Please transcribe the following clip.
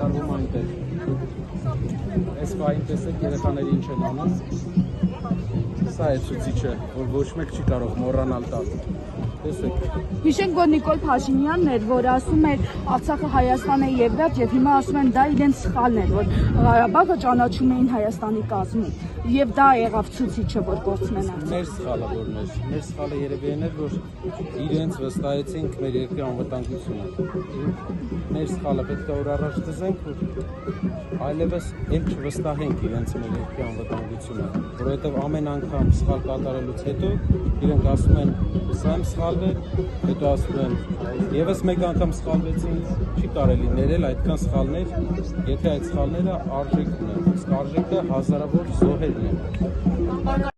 կատարվում այնտեղ։ Այս պահին տեսեք երեխաները ինչ են անում։ Սա է ցուցիչը, որ ոչ մեկ չի կարող մոռանալ տալ։ Տեսեք։ Հիշենք, որ Նիկոլ Փաշինյանն էր, որ ասում էր Արցախը Հայաստան է եւ վերջ, եւ հիմա ասում են դա իրենց սխալն էր, որ Ղարաբաղը ճանաչում էին Հայաստանի կազմում, եւ դա եղավ ցուցիչը, որ գործն են Մեր սխալը որն էր։ Մեր սխալը երևի այն էր, որ իրենց վստահեցինք մեր երկրի անվտանգությունը։ Մեր սխալը պետք է որ առաջ դզենք, որ այլևս ել չվստահենք իրենց մեր երկրի անվտանգությունը, որովհետեւ ամեն անգամ սխալ կատարելուց հետո իրենք ասում են սա եմ սխալվել, հետո ասում են եւս մեկ անգամ սխալվեցին, չի կարելի ներել այդքան սխալներ, եթե այդ սխալները արժեք ունեն, իսկ արժեքը հազարավոր զոհեր ունեն։